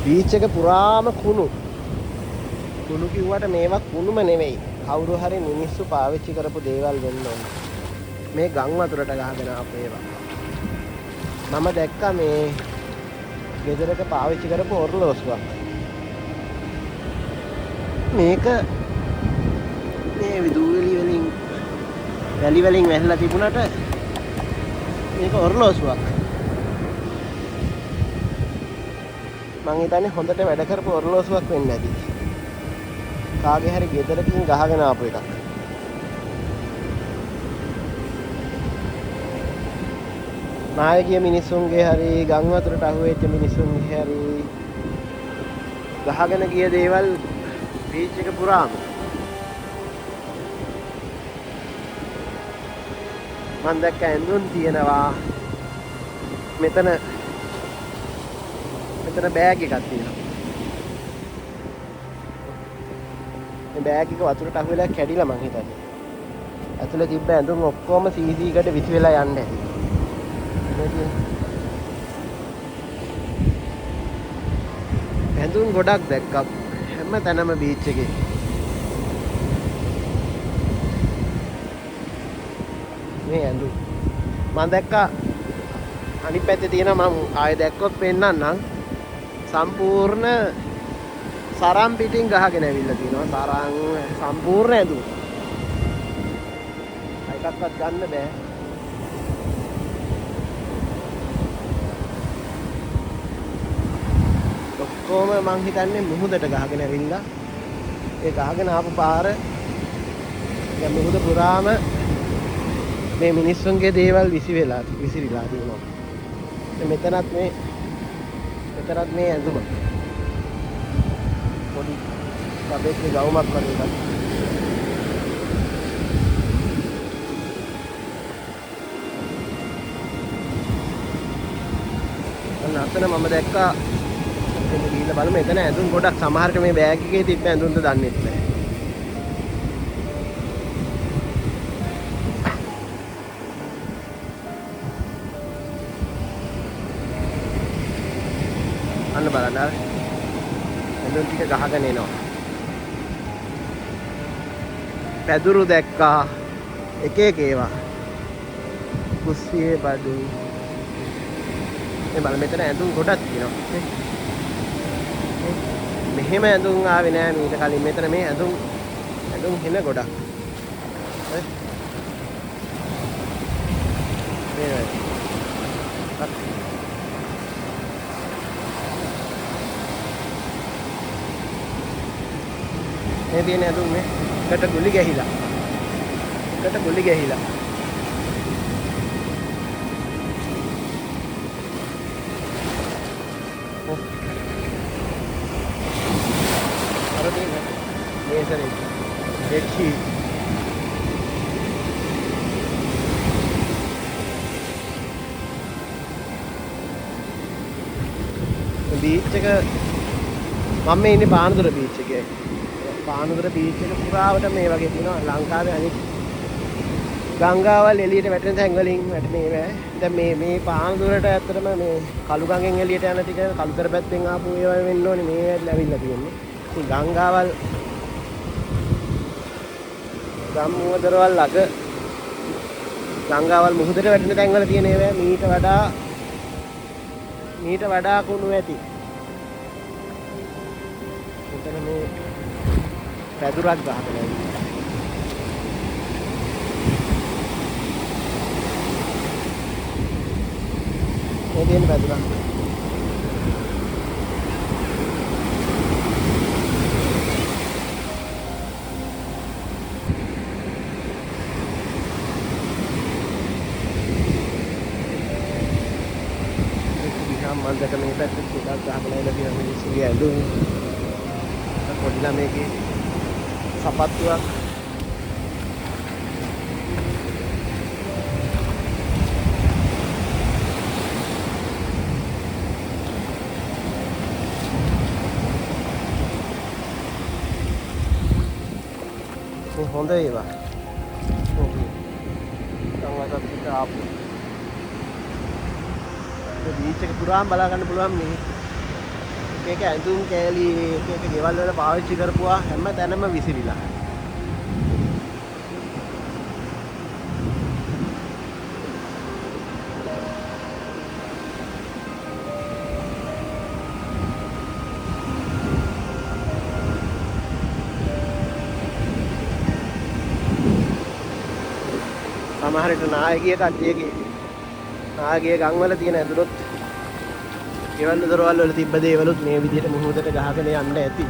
Beach එක පුරාම කුණු. කුණු කිව්වට මේවා කුණුම නෙවෙයි. කවුරු හරි මිනිස්සු පාවිච්චි කරපු දේවල් වෙන්න ඕන. මේ ගම් වතුරට ගහගෙන ආපු ඒවා. මම දැක්කා මේ ගෙදරක පාවිච්චි කරපු ඔරලෝසුවක්. මේක මේ විදුලි වලින් වැලි වලින් වැහලා තිබුණාට මේක ඔරලෝසුවක්. මං හිතන්නේ හොඳට වැඩ කරපු ඔරලෝසුවක් වෙන්න ඇති. කාගේ හරි ගෙදරකින් ගහගෙන ආපු එකක්. නායකීය මිනිස්සුන්ගේ හරි ගම් වතුරට අහුවෙච්ච මිනිස්සුන්ගේ හරි ගහගෙන ගිය දේවල් බීච් එක පුරාම. මම දැක්ක ඇඳුම් තියෙනවා. මෙතන බෑග් එකක් තියෙනවා. මේ බෑග් එක වතුරට අහුවෙලා කැඩිලා මං හිතන්නේ. ඇතුලේ තිබ්බ ඇඳුම් ඔක්කොම සීසීකට විසි වෙලා යන්න ඇති. ඇඳුම් ගොඩක් දැක්කා හැම තැනම බීච් එකේ. මේ ඇඳුම් මම දැක්කා අනිත් පැත්තේ තියෙනවා. මම ආයෙ දැක්කොත් පෙන්නන්නම්. සම්පූර්ණ සරම් පිටින් ගහගෙන ඇවිල්ලා තියෙනවා. සරම් සම්පූර්ණ ඇඳුම්. එකක්වත් ගන්න බෑ. කොහොම මං හිතන්නේ මුහුදට ගහගෙන ඇවිල්ලා ඒ ගහගෙන ආපු පාර දැන් මුහුද පුරාම මේ මිනිස්සුන්ගේ දේවල් විසිරිලා තියෙනවා. මෙතනත් මේ ඇඳුම පොඩි කබේකේ ගවුමක් වගේ එකක්. අතන මම දැක්කා එතන ගිහිල්ලා බලමු. එතන ඇඳුම් ගොඩක් සමහරට මේ බෑග් එකේ තිබ්බ ඇඳුම්ද දන්නේ නැහැ. අන්න බලන්න ඇඳුම් ටික ගහගෙන එනවා. පැදුරු දැක්කා එක ඒවා. කුස්සියේ බඩු මේ බලන්න මෙතන ඇඳුම් ගොඩක් තියෙනවා. මෙහෙම ඇඳුම් ආවේ නෑ මීට කලින්. මෙතන මේ ඇඳුම් හෙන ගොඩක්. මේ තියෙන ඇඳුම් මේ එකට ගුලි ගැහිලා. බීච් එක මම මේ ඉන්නේ පානදුර බීච් එකේ. පානදුර බීච් එක පුරාවට මේ වගේ තියෙනවා. ලංකාවේ අනිත් ගංගාවල් එළියට වැටෙන තැන් වලින් වැටෙන්නේ නෑ. දැන් මේ පානදුරට ඇත්තටම මේ කළු ගඟෙන් එළියට යන ටික කළුතර පැත්තෙන් ආපු ඒවා වෙන්න ඕනේ. මේ ඇවිල්ලා තියෙන්නේ. ඉතින් ගංගාවල් ගම්මුවදරවල් ළඟ ගංගාවල් මුහුදට වැටෙන තැන් වල තියෙන ඒවා මීට වඩා කුණු ඇති. මෙතන මේ පැදුරක් ගහගෙන මේ තියෙන පැදුරක්. මන්දක මේ පැත්තට ටිකක් ගහගෙන ඉලා තියෙන මිනිස්සුගේ ඇඳුම් පොඩි ළමයිගේ සපත්තුවක් හොඳ ඒවා. සංවාදත් පිට ආපු. ඒ බීච් එක පුරාම බලා ගන්න පුළුවන් මේ එක ඇඳුම් කෑලි එක ගෙවල් වල පාවිච්චි කරපුවා හැම තැනම විසිරිලා. සමහර විට නායකීය කට්ටියගේ නායකීය ගම්වල තියෙන ඇඳුනොත් ගෙවල් දොරවල් වල තිබ්බ දේවලුත් මේ විදිහට මුහුදට ගහගෙන යන්න ඇති.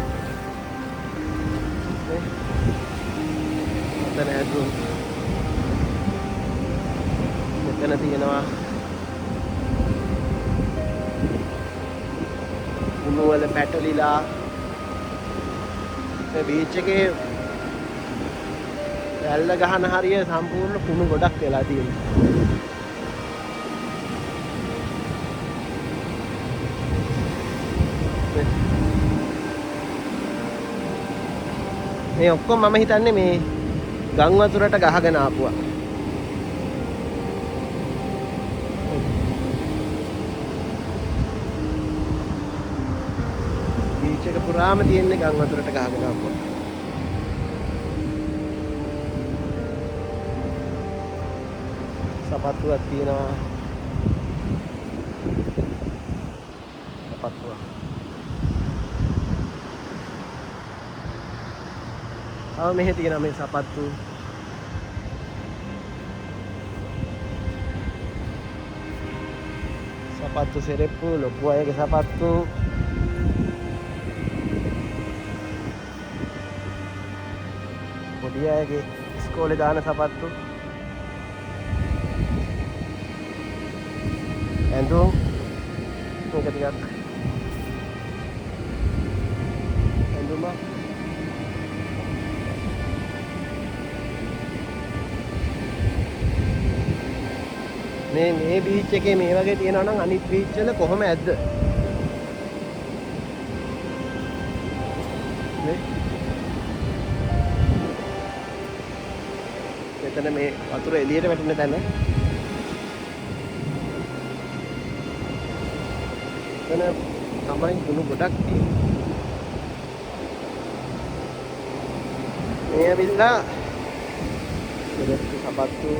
මෙතන ඇඳුම් මෙතන තියෙනවා කුණු වල පැටලිලා මේ බීච් එකේ ඇල්ල ගහන හරිය සම්පූර්ණ කුණු ගොඩක් වෙලා තියෙනවා. මේ ඔක්කොම මම හිතන්නේ මේ ගම් වතුරට ගහගෙන ආපුවා. බීච් එක පුරාම තියෙන්නේ ගම් වතුරට ගහගෙන ආපුවා. සපත්තුවක් තියෙනවා. සපත්තුවක්. මෙහෙ තියෙනවා මේ සපත්තු. සපත්තු සෙරෙප්පු ලොකු අයගේ සපත්තු. පොඩි අයගේ ඉස්කෝලේ දාන සපත්තු. ඇඳුම් මේක ටිකක් ඇඳුම මේ බීච් එකේ මේ වගේ තියෙනවා නම් අනිත් බීච් වල කොහොම ඇද්ද? මෙතන මේ වතුර එළියට වැටෙන තැන. එතන තමයි කුණු ගොඩක් තියෙන්නේ. මේ ඇවිල්ලා සපත්තු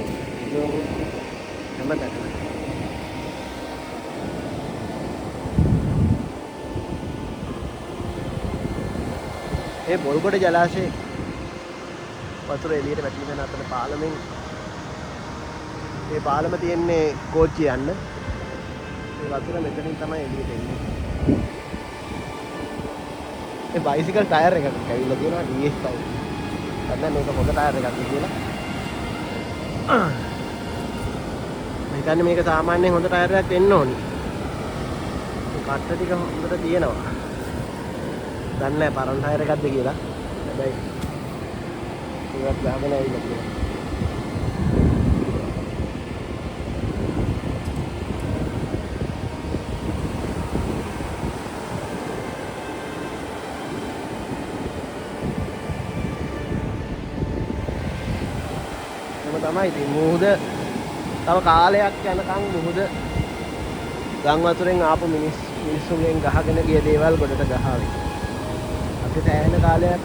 හැම තැනම. ඒ බොල්ගොඩ ජලාශයේ වතුර එළියට වැටෙන තැන අතන පාලමෙන් මේ පාලම තියෙන්නේ කෝච්චිය යන්න. ඒ වතුර මෙතනින් තමයි එළියට එන්නේ. ඒ බයිසිකල් ටයර් එකක් ඇවිල්ලා තියෙනවා DS ටයර්. දැන් මේක හොඳ ටයර් එකක් කියලා. මම හිතන්නේ මේක සාමාන්‍යයෙන් හොඳ ටයර් එකක් වෙන්න ඕනි. මේ කට්ට ටික හොඳට තියෙනවා. දන්නේ නැහැ පරණ ටයර් එකක්ද කියලා. හැබැයි ඒවත් ගහගෙන ඇවිල්ලා තියෙනවා. තමයි ඉතින් මුහුද තව කාලයක් යනකම් මුහුද ගම් වතුරෙන් ආපු මිනිස්සුන්ගෙන් ගහගෙන ගිය දේවල් ගොඩට ගහාවි. අපි සෑහෙන කාලයක්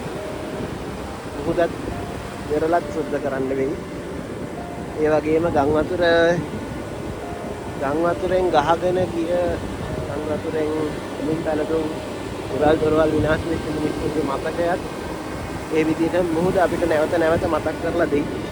මුහුදත් දෙරලත් සුද්ධ කරන්න වෙයි. ඒ වගේම ගම් වතුරෙන් ගහගෙන ගිය ගම් වතුරෙන් මුල් පැලතුම් උරල් දොරවල් විනාශ වෙච්ච මිනිස්සුන්ගේ මතකයත් ඒ විදිහට මුහුද අපිට නැවත නැවත මතක් කරලා දෙයි.